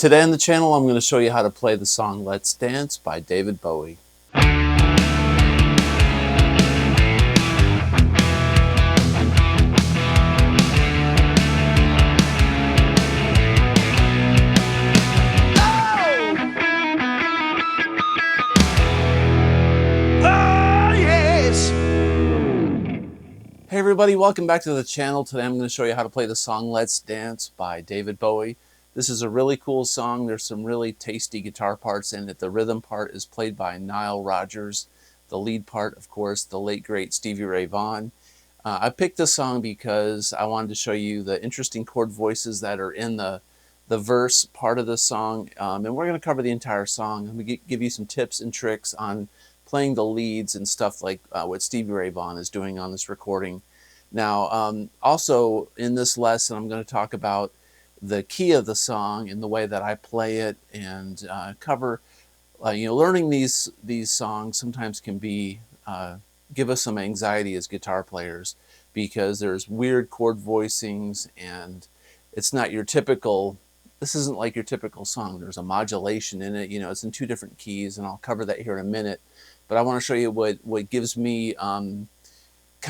Today on the channel, I'm going to show you how to play the song Let's Dance by David Bowie. Hey everybody, welcome back to the channel. Today I'm going to show you how to play the song Let's Dance by David Bowie. This is a really cool song. There's some really tasty guitar parts in it. The rhythm part is played by Nile Rodgers. The lead part, of course, the late great Stevie Vaughan. I picked this song because I wanted to show you the interesting chord voices that are in the verse part of the song. And we're going to cover the entire song. I'm going to give you some tips and tricks on playing the leads and stuff like what Stevie Vaughan is doing on this recording. Now, also in this lesson, I'm going to talk about the key of the song and the way that I play it, and cover, learning these songs sometimes can be give us some anxiety as guitar players because there's weird chord voicings and it's not your typical. This isn't like your typical song. There's a modulation in it. It's in two different keys, and I'll cover that here in a minute. But I want to show you what gives me kind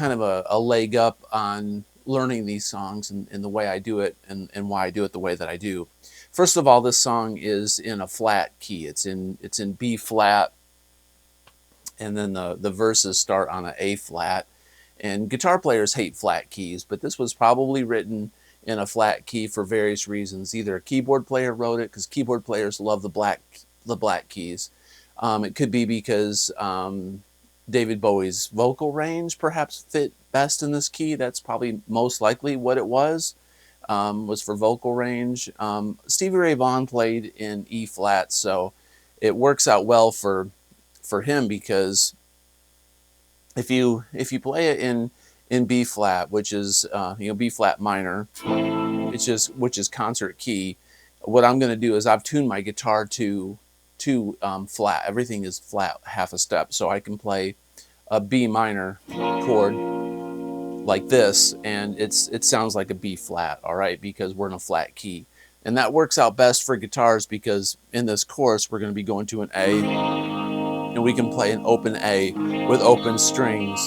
of a leg up on learning these songs and the way I do it and why I do it the way that I do. First of all, this song is in a flat key. It's in B flat, and then the verses start on an A flat. And guitar players hate flat keys, but this was probably written in a flat key for various reasons. Either a keyboard player wrote it because keyboard players love the black keys. It could be because David Bowie's vocal range perhaps fit best in this key. That's probably most likely what it was for vocal range. Stevie Ray Vaughan played in E flat, so it works out well for him, because if you play it in B flat, which is B flat minor, which is concert key, what I'm going to do is I've tuned my guitar to flat. Everything is flat half a step, so I can play a B minor chord like this, and it sounds like a B flat, all right, because we're in a flat key. And that works out best for guitars because in this chorus we're going to be going to an A, and we can play an open A with open strings,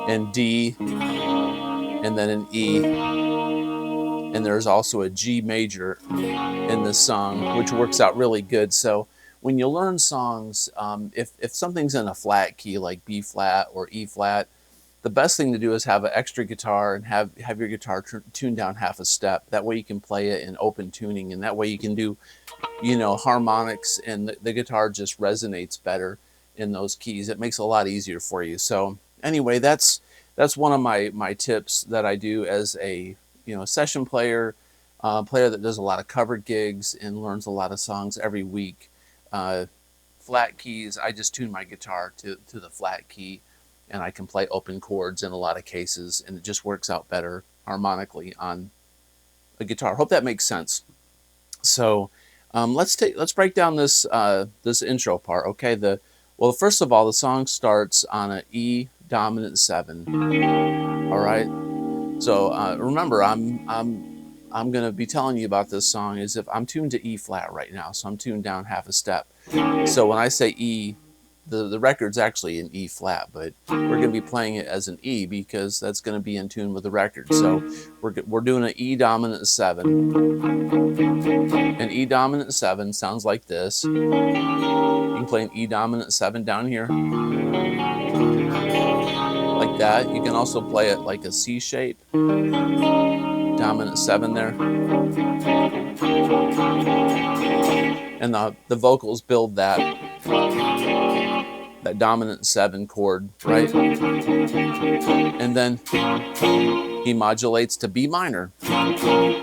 and D, and then an E, and there's also a G major in this song, which works out really good. So when you learn songs, if something's in a flat key like B flat or E flat, the best thing to do is have an extra guitar and have your guitar tuned down half a step. That way you can play it in open tuning, and that way you can do, harmonics, and the guitar just resonates better in those keys. It makes it a lot easier for you. So anyway, that's one of my tips that I do as a session player, player that does a lot of covered gigs and learns a lot of songs every week. Flat keys, I just tune my guitar to the flat key, and I can play open chords in a lot of cases, and it just works out better harmonically on a guitar. Hope that makes sense. So let's break down this this intro part. Okay, well, first of all, the song starts on an E dominant 7. All right. So remember, I'm going to be telling you about this song as if I'm tuned to E flat right now, so I'm tuned down half a step. So when I say E, the record's actually in E flat, but we're going to be playing it as an E because that's going to be in tune with the record. So we're doing an E dominant 7. An E dominant 7 sounds like this. You can play an E dominant 7 down here, like that. You can also play it like a C shape, dominant 7 there. And the vocals build that dominant 7 chord, right? And then he modulates to B minor,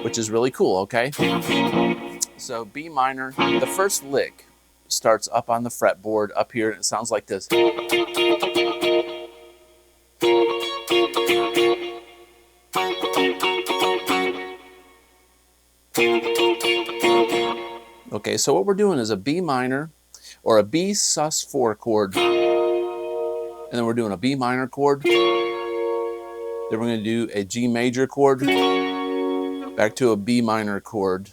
which is really cool, okay? So B minor, the first lick starts up on the fretboard up here, and it sounds like this. Okay, so what we're doing is a B minor or a B sus4 chord, and then we're doing a B minor chord, then we're going to do a G major chord, back to a B minor chord,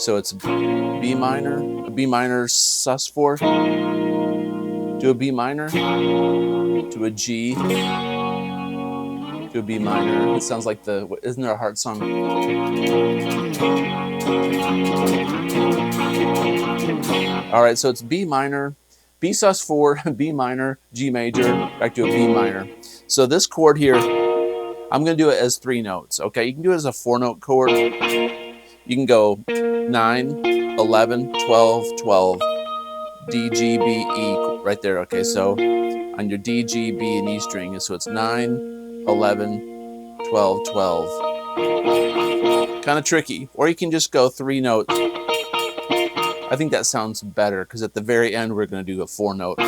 So it's B minor, a B minor sus4, to a B minor, to a G, to a B minor. It sounds like isn't there a heart song? All right, so it's B minor, B sus4, B minor, G major, back to a B minor. So this chord here, I'm going to do it as 3 notes, okay? You can do it as a 4-note chord. You can go 9, 11, 12, 12, D, G, B, E, right there, okay? So on your D, G, B, and E string, so it's 9, 11, 12, 12. Kind of tricky. Or you can just go 3 notes. I think that sounds better because at the very end we're going to do a 4-note.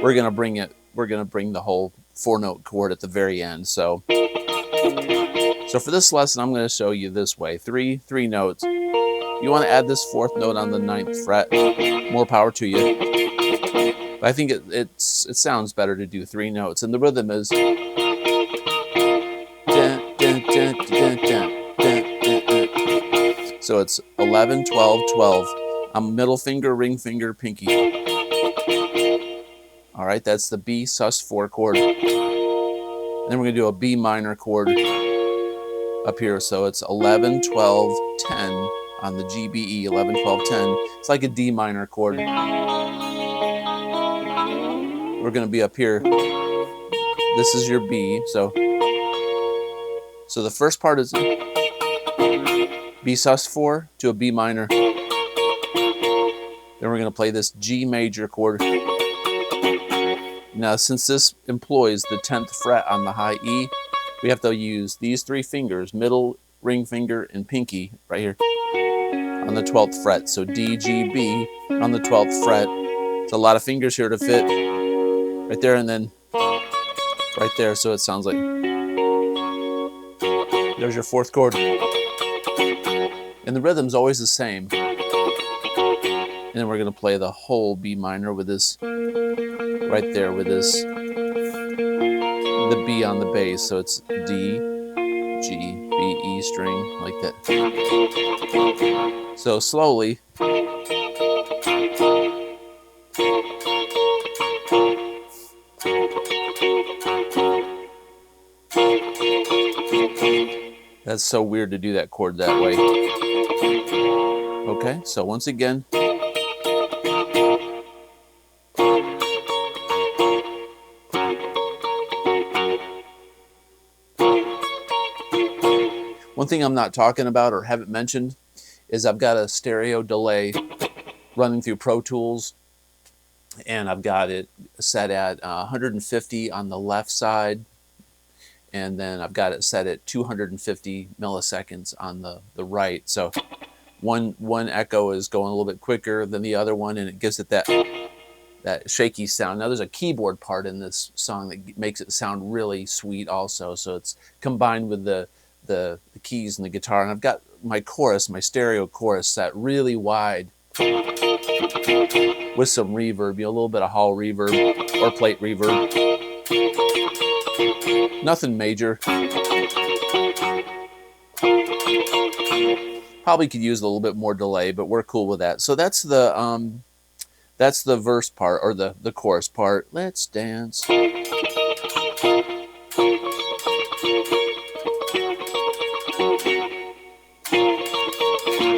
We're going to bring the whole 4-note chord at the very end. So for this lesson, I'm going to show you this way: three notes. You want to add this 4th note on the 9th fret. More power to you. But I think it sounds better to do 3 notes, and the rhythm is. So it's 11, 12, 12. I'm middle finger, ring finger, pinky. All right, that's the B sus4 chord. Then we're going to do a B minor chord up here. So it's 11, 12, 10 on the G, B, E, 11, 12, 10. It's like a D minor chord. We're going to be up here. This is your B. So the first part is B sus4 to a B minor. Then we're going to play this G major chord. Now, since this employs the 10th fret on the high E, we have to use these 3 fingers, middle, ring finger, and pinky, right here, on the 12th fret. So D, G, B on the 12th fret. It's a lot of fingers here to fit. Right there, and then right there, so it sounds like there's your 4th chord. And the rhythm's always the same. And then we're going to play the whole B minor with this, right there with this, the B on the bass. So it's D, G, B, E string, like that. So slowly. That's so weird to do that chord that way. Okay, so once again. One thing I'm not talking about or haven't mentioned is I've got a stereo delay running through Pro Tools, and I've got it set at 150 on the left side, and then I've got it set at 250 milliseconds on the right. So one echo is going a little bit quicker than the other one, and it gives it that shaky sound. Now there's a keyboard part in this song that makes it sound really sweet also, so it's combined with the keys and the guitar. And I've got my chorus, my stereo chorus, set really wide with some reverb, a little bit of hall reverb or plate reverb. Nothing major. Probably could use a little bit more delay, but we're cool with that. So that's the verse part, or the chorus part. Let's dance.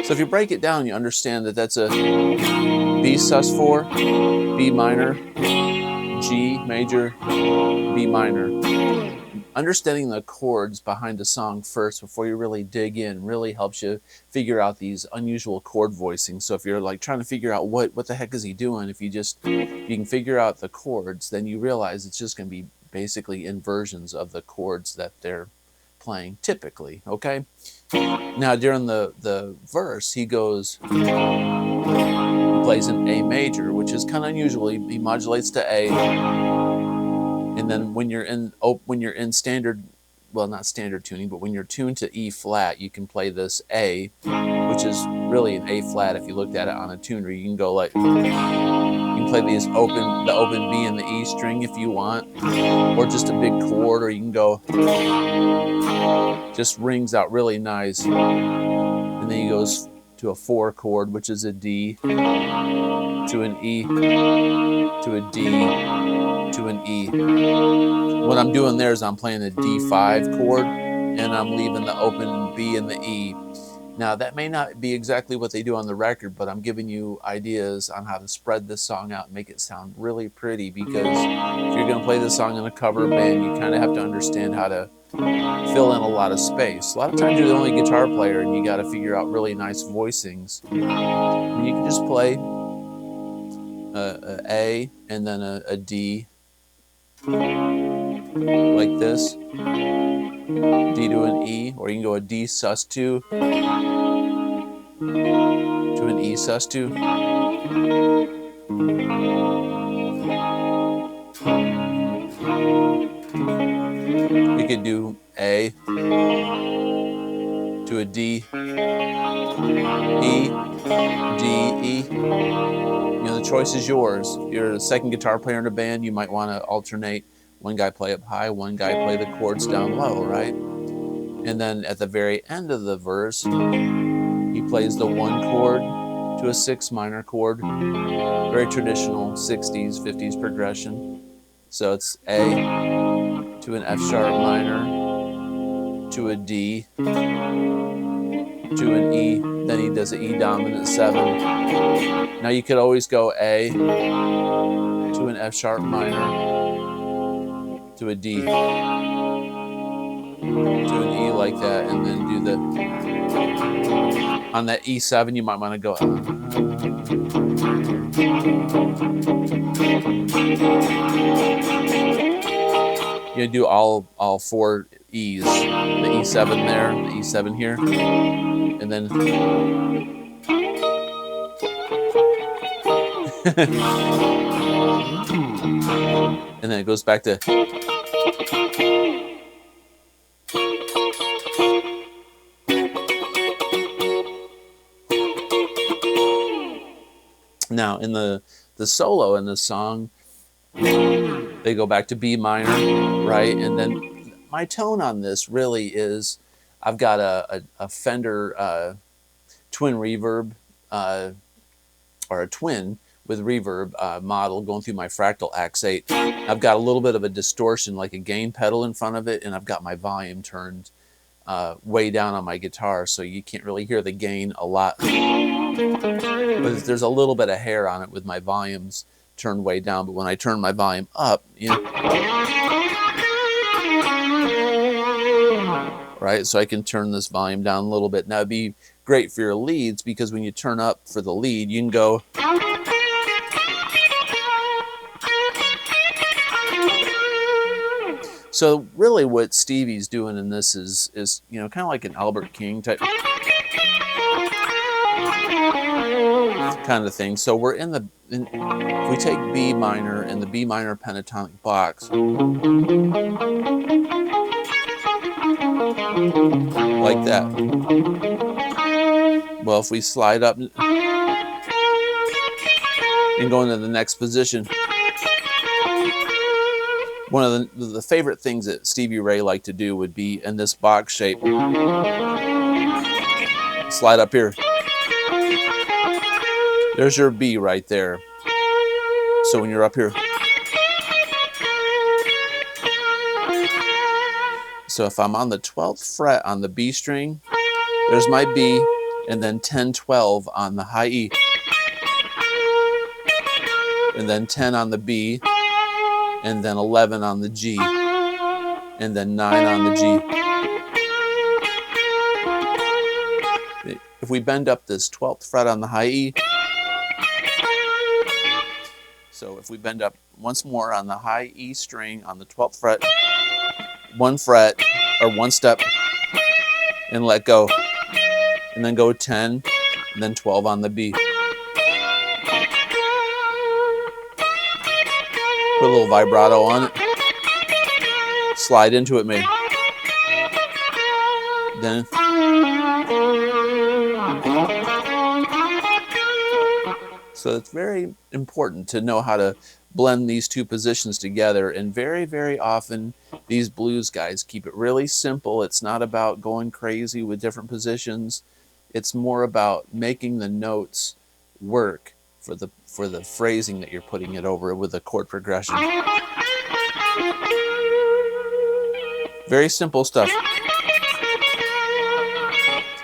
So if you break it down, you understand that that's a B sus4, B minor, G major, B minor. Understanding the chords behind the song first before you really dig in really helps you figure out these unusual chord voicings. So if you're like trying to figure out what the heck is he doing, if you can figure out the chords, then you realize it's just going to be basically inversions of the chords that they're playing typically, okay? Now during the verse, he plays an A major, which is kind of unusual. He modulates to A, and then when you're in standard, well, not standard tuning, but when you're tuned to E flat, you can play this A, which is really an A flat. If you looked at it on a tuner, you can go like, you can play the open B and the E string if you want, or just a big chord, or you can go, just rings out really nice, and then he goes to a 4 chord, which is a D, to an E, to a D, to an E. What I'm doing there is I'm playing a D5 chord, and I'm leaving the open B and the E. Now, that may not be exactly what they do on the record, but I'm giving you ideas on how to spread this song out and make it sound really pretty, because if you're going to play this song in a cover band, you kind of have to understand how to fill in a lot of space. A lot of times you're the only guitar player and you got to figure out really nice voicings. And you can just play a and then a D like this, D to an E, or you can go a D sus2 to an E sus2. You could do A to a D, E, D, E. You know, the choice is yours. If you're a second guitar player in a band, you might want to alternate. One guy play up high, one guy play the chords down low, right? And then at the very end of the verse, he plays the 1 chord to a 6 minor chord. Very traditional 60s, 50s progression. So it's A to an F sharp minor, to a D, to an E, then he does an E dominant 7. Now you could always go A to an F sharp minor, to a D, to an E like that, and then do the, on that E7 you might want to go, you do all 4 E's, the E7 there, the E7 here, and then and then it goes back to, now in the solo in the song, they go back to B minor, right? And then my tone on this really is, I've got a Fender twin reverb, or a twin with reverb model going through my Fractal X8. I've got a little bit of a distortion, like a gain pedal in front of it, and I've got my volume turned way down on my guitar, so you can't really hear the gain a lot. But there's a little bit of hair on it with my volumes turned way down, but when I turn my volume up, you know, right, so I can turn this volume down a little bit. Now it'd be great for your leads, because when you turn up for the lead, you can go, so really what Stevie's doing in this is you know, kind of like an Albert King type kind of thing. So we're if we take B minor and the B minor pentatonic box, like that. Well, if we slide up and go into the next position, one of the favorite things that Stevie Ray liked to do would be in this box shape. Slide up here. There's your B right there. So when you're up here, so if I'm on the 12th fret on the B string, there's my B, and then 10, 12 on the high E, and then 10 on the B, and then 11 on the G, and then 9 on the G. If we bend up this 12th fret on the high E, so if we bend up once more on the high E string on the 12th fret, 1 fret or 1 step, and let go, and then go 10, and then 12 on the B. Put a little vibrato on it. Slide into it, maybe. Then so it's very important to know how to blend these two positions together, and very, very often these blues guys keep it really simple. It's not about going crazy with different positions. It's more about making the notes work for the phrasing that you're putting it over with the chord progression. Very simple stuff.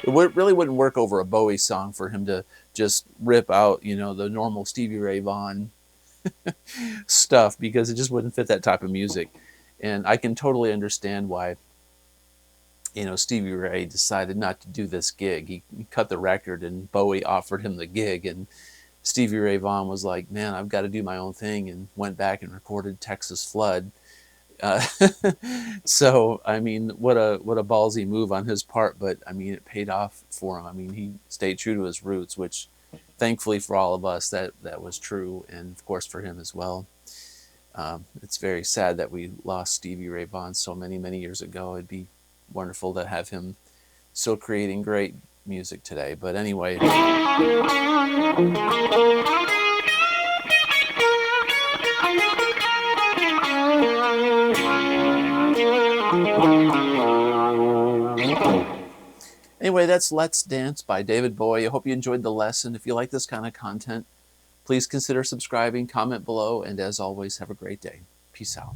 It really wouldn't work over a Bowie song for him to just rip out, you know, the normal Stevie Ray Vaughan stuff, because it just wouldn't fit that type of music. And I can totally understand why, you know, Stevie Ray decided not to do this gig. He cut the record and Bowie offered him the gig, and Stevie Ray Vaughan was like, man, I've got to do my own thing, and went back and recorded Texas Flood. Uh, so, I mean, what a ballsy move on his part, but I mean, it paid off for him. I mean, he stayed true to his roots, which thankfully for all of us, that was true, and of course for him as well. It's very sad that we lost Stevie Ray Vaughan so many years ago. It'd be wonderful to have him still creating great music today. But anyway. Anyway, that's Let's Dance by David Bowie. I hope you enjoyed the lesson. If you like this kind of content, please consider subscribing, comment below, and as always, have a great day. Peace out.